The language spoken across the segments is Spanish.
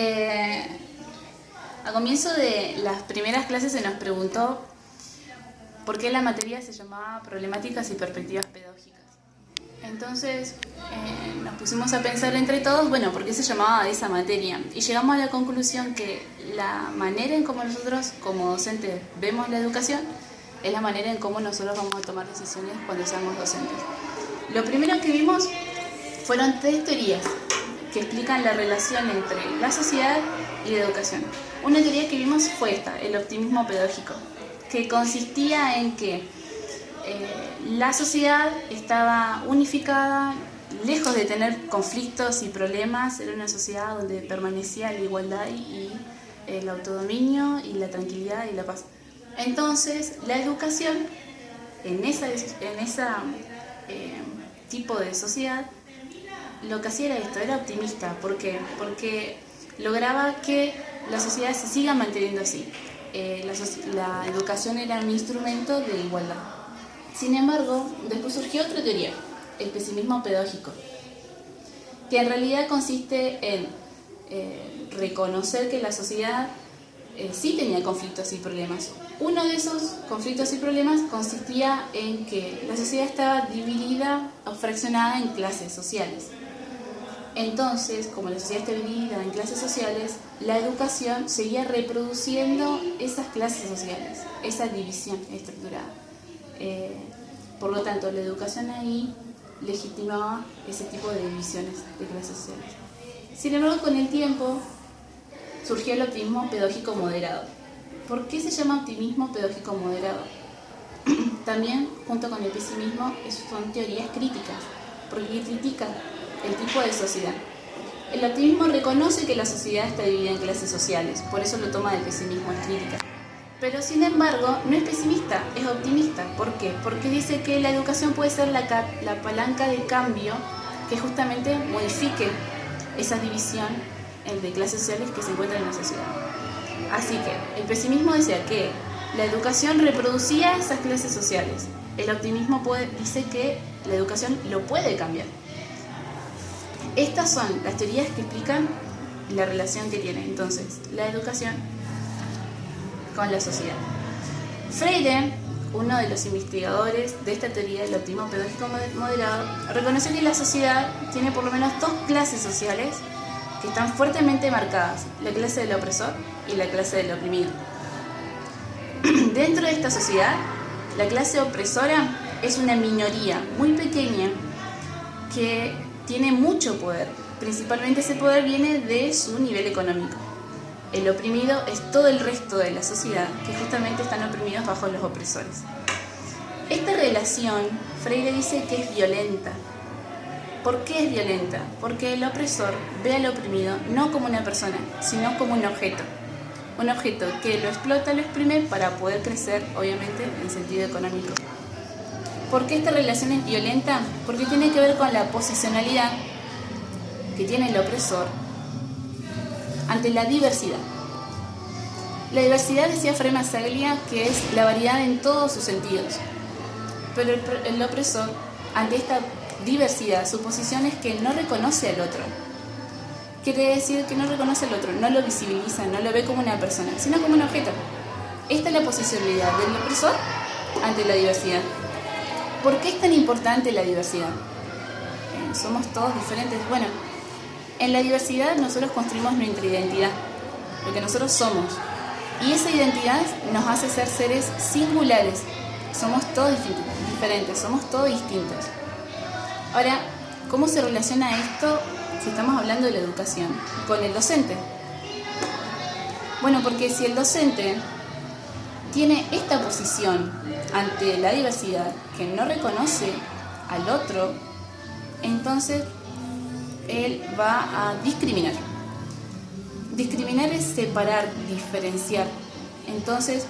Eh, a comienzo de las primeras clases se nos preguntó por qué la materia se llamaba Problemáticas y Perspectivas Pedagógicas. Entonces nos pusimos a pensar entre todos, bueno, ¿por qué se llamaba de esa materia? Y llegamos a la conclusión que la manera en cómo nosotros como docentes vemos la educación es la manera en cómo nosotros vamos a tomar decisiones cuando seamos docentes. Lo primero que vimos fueron 3 teorías que explican la relación entre la sociedad y la educación. Una teoría que vimos fue esta, el optimismo pedagógico, que consistía en que la sociedad estaba unificada, lejos de tener conflictos y problemas, era una sociedad donde permanecía la igualdad y el autodominio y la tranquilidad y la paz. Entonces, la educación en esa tipo de sociedad lo que hacía era esto, era optimista. ¿Por qué? Porque lograba que la sociedad se siga manteniendo así. La educación era un instrumento de igualdad. Sin embargo, después surgió otra teoría, el pesimismo pedagógico, que en realidad consiste en reconocer que la sociedad sí tenía conflictos y problemas. Uno de esos conflictos y problemas consistía en que la sociedad estaba dividida o fraccionada en clases sociales. Entonces, como la sociedad está dividida en clases sociales, la educación seguía reproduciendo esas clases sociales, esa división estructurada. Por lo tanto, la educación ahí legitimaba ese tipo de divisiones de clases sociales. Sin embargo, con el tiempo surgió el optimismo pedagógico moderado. ¿Por qué se llama optimismo pedagógico moderado? También, junto con el pesimismo, son teorías críticas, porque critican el tipo de sociedad. El optimismo reconoce que la sociedad está dividida en clases sociales, por eso lo toma del pesimismo, es crítica. Pero sin embargo, no es pesimista, es optimista. ¿Por qué? Porque dice que la educación puede ser la palanca de cambio que justamente modifique esa división de clases sociales que se encuentran en la sociedad. Así que el pesimismo decía que la educación reproducía esas clases sociales. El optimismo dice que la educación lo puede cambiar. Estas son las teorías que explican la relación que tiene entonces la educación con la sociedad. Freire, uno de los investigadores de esta teoría del optimismo pedagógico moderado, reconoció que la sociedad tiene por lo menos 2 clases sociales que están fuertemente marcadas, la clase del opresor y la clase del oprimido. Dentro de esta sociedad, la clase opresora es una minoría muy pequeña que tiene mucho poder. Principalmente ese poder viene de su nivel económico. El oprimido es todo el resto de la sociedad que justamente están oprimidos bajo los opresores. Esta relación, Freire dice que es violenta. ¿Por qué es violenta? Porque el opresor ve al oprimido no como una persona, sino como un objeto. Un objeto que lo explota, lo exprime para poder crecer, obviamente, en sentido económico. ¿Por qué esta relación es violenta? Porque tiene que ver con la posicionalidad que tiene el opresor ante la diversidad. La diversidad, decía Frema-Saglia, que es la variedad en todos sus sentidos. Pero el opresor, ante esta diversidad, su posición es que no reconoce al otro. Quiere decir que no reconoce al otro, no lo visibiliza, no lo ve como una persona, sino como un objeto. Esta es la posicionalidad del opresor ante la diversidad. ¿Por qué es tan importante la diversidad? Somos todos diferentes. Bueno, en la diversidad nosotros construimos nuestra identidad, lo que nosotros somos. Y esa identidad nos hace ser seres singulares. Somos todos diferentes, somos todos distintos. Ahora, ¿cómo se relaciona esto, si estamos hablando de la educación, con el docente? Bueno, porque si el docente tiene esta posición ante la diversidad, que no reconoce al otro, entonces él va a discriminar. Discriminar es separar, diferenciar. Entonces,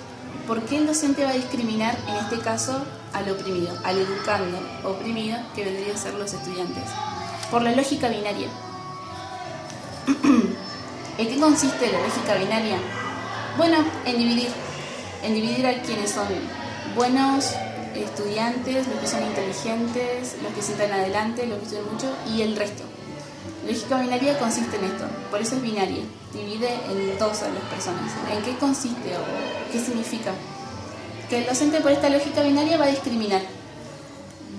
¿por qué el docente va a discriminar, en este caso, al oprimido, al educando oprimido, que vendrían a ser los estudiantes? Por la lógica binaria. ¿En qué consiste la lógica binaria? Bueno, en dividir a quienes son buenos estudiantes, los que son inteligentes, los que sientan adelante, los que estudian mucho, y el resto. Lógica binaria consiste en esto, por eso es binaria, divide en dos a las personas. ¿En qué consiste o qué significa? Que el docente por esta lógica binaria va a discriminar,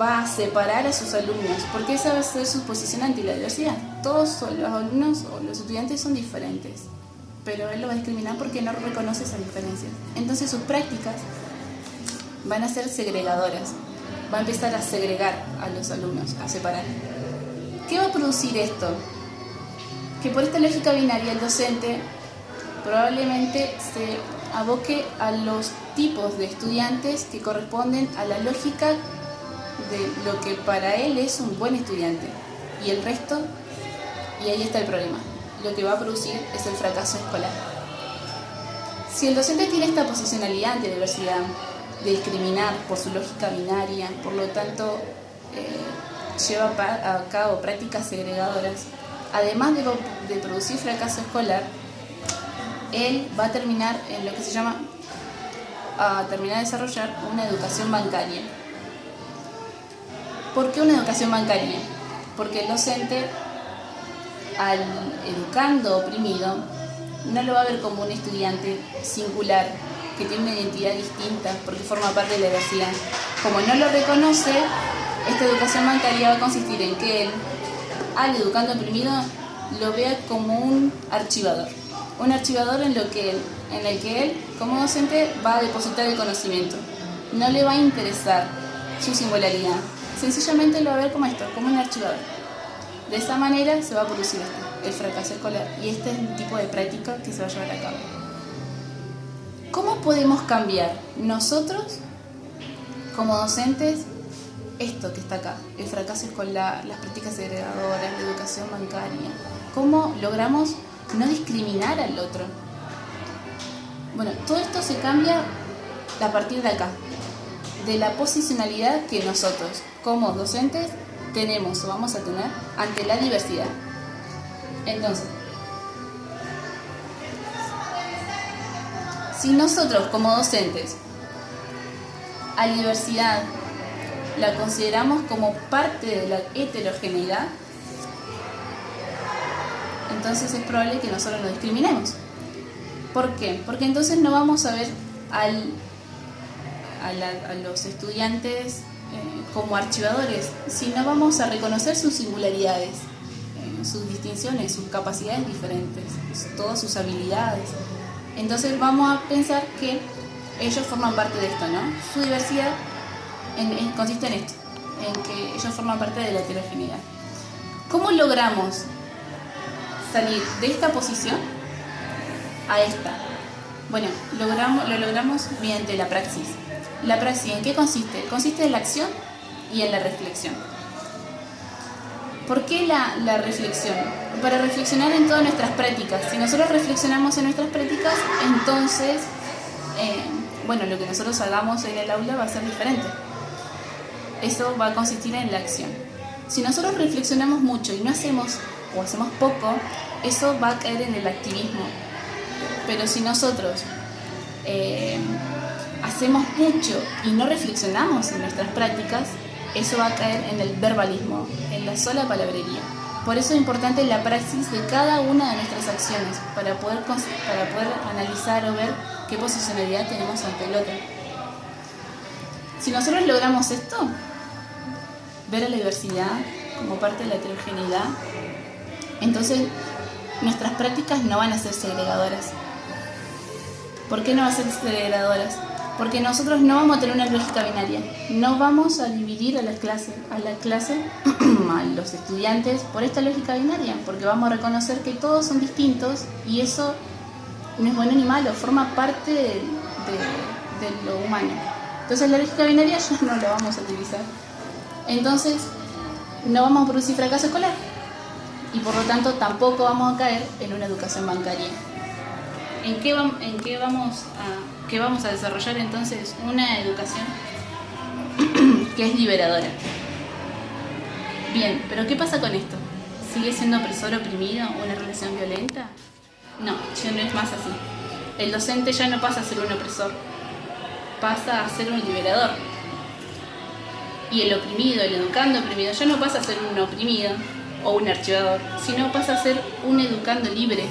va a separar a sus alumnos, porque esa va a ser su posición ante la diversidad. Todos los alumnos o los estudiantes son diferentes, pero él lo va a discriminar porque no reconoce esas diferencias. Entonces sus prácticas van a ser segregadoras, va a empezar a segregar a los alumnos, a separar. ¿Qué va a producir esto? Que por esta lógica binaria el docente probablemente se aboque a los tipos de estudiantes que corresponden a la lógica de lo que para él es un buen estudiante. Y el resto, y ahí está el problema, lo que va a producir es el fracaso escolar. Si el docente tiene esta posicionalidad ante diversidad, de discriminar por su lógica binaria, por lo tanto lleva a cabo prácticas segregadoras, además de producir fracaso escolar, él va a terminar en lo que se llama, a terminar de desarrollar una educación bancaria. ¿Por qué una educación bancaria? Porque el docente, al educando oprimido, no lo va a ver como un estudiante singular, que tiene una identidad distinta, porque forma parte de la diversidad. Como no lo reconoce, esta educación bancaria va a consistir en que él, al educando oprimido, lo vea como un archivador. Un archivador en el que él, como docente, va a depositar el conocimiento. No le va a interesar su singularidad. Sencillamente lo va a ver como esto, como un archivador. De esa manera se va a producir el fracaso escolar. Y este es el tipo de práctica que se va a llevar a cabo. ¿Cómo podemos cambiar nosotros, como docentes, esto que está acá? El fracaso escolar, las prácticas segregadoras, la educación bancaria. ¿Cómo logramos no discriminar al otro? Bueno, todo esto se cambia a partir de acá, de la posicionalidad que nosotros, como docentes, tenemos o vamos a tener ante la diversidad. Entonces, si nosotros como docentes a la diversidad la consideramos como parte de la heterogeneidad, entonces es probable que nosotros nos discriminemos. ¿Por qué? Porque entonces no vamos a ver a los estudiantes como archivadores, sino vamos a reconocer sus singularidades, sus distinciones, sus capacidades diferentes, todas sus habilidades. Entonces vamos a pensar que ellos forman parte de esto, ¿no? Su diversidad consiste en esto, en que ellos forman parte de la heterogeneidad. ¿Cómo logramos salir de esta posición a esta? Bueno, lo logramos mediante la praxis. ¿La praxis en qué consiste? Consiste en la acción y en la reflexión. ¿Por qué la reflexión? Para reflexionar en todas nuestras prácticas. Si nosotros reflexionamos en nuestras prácticas, entonces, lo que nosotros hagamos en el aula va a ser diferente. Eso va a consistir en la acción. Si nosotros reflexionamos mucho y no hacemos, o hacemos poco, eso va a caer en el activismo. Pero si nosotros hacemos mucho y no reflexionamos en nuestras prácticas, eso va a caer en el verbalismo, en la sola palabrería. Por eso es importante la praxis de cada una de nuestras acciones, para poder analizar o ver qué posicionalidad tenemos ante el otro. Si nosotros logramos esto, ver a la diversidad como parte de la heterogeneidad, entonces nuestras prácticas no van a ser segregadoras. ¿Por qué no van a ser segregadoras? Porque nosotros no vamos a tener una lógica binaria, no vamos a dividir a la clase, a los estudiantes por esta lógica binaria, porque vamos a reconocer que todos son distintos y eso no es bueno ni malo, forma parte de lo humano. Entonces la lógica binaria ya no la vamos a utilizar. Entonces no vamos a producir fracaso escolar y por lo tanto tampoco vamos a caer en una educación bancaria. ¿Qué vamos a desarrollar entonces? Una educación que es liberadora. Bien, pero ¿qué pasa con esto? ¿Sigue siendo opresor oprimido una relación violenta? No, ya no es más así. El docente ya no pasa a ser un opresor, pasa a ser un liberador. Y el oprimido, el educando oprimido, ya no pasa a ser un oprimido, o un archivador, sino pasa a ser un educando libre.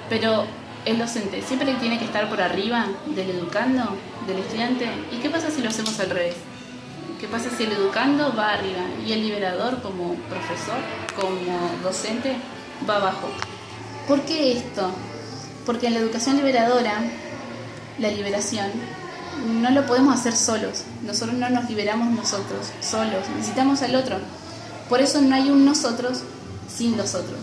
Pero el docente siempre tiene que estar por arriba del educando, del estudiante. ¿Y qué pasa si lo hacemos al revés? ¿Qué pasa si el educando va arriba y el liberador como profesor, como docente, va abajo? ¿Por qué esto? Porque en la educación liberadora, la liberación, no lo podemos hacer solos. Nosotros no nos liberamos nosotros, solos. Necesitamos al otro. Por eso no hay un nosotros sin los otros.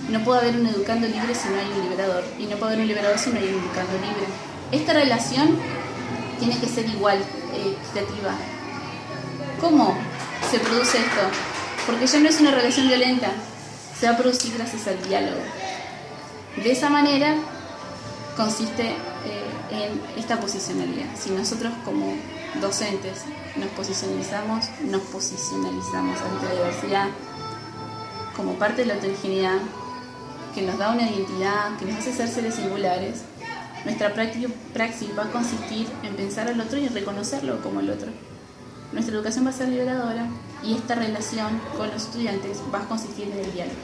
No puede haber un educando libre si no hay un liberador. Y no puede haber un liberador si no hay un educando libre. Esta relación tiene que ser igual, equitativa. ¿Cómo se produce esto? Porque ya no es una relación violenta. Se va a producir gracias al diálogo. De esa manera consiste en esta posicionalidad. Si nosotros como docentes nos posicionalizamos ante la diversidad como parte de la heterogeneidad, que nos da una identidad, que nos hace ser seres singulares, nuestra praxis va a consistir en pensar al otro y en reconocerlo como el otro. Nuestra educación va a ser liberadora y esta relación con los estudiantes va a consistir en el diálogo.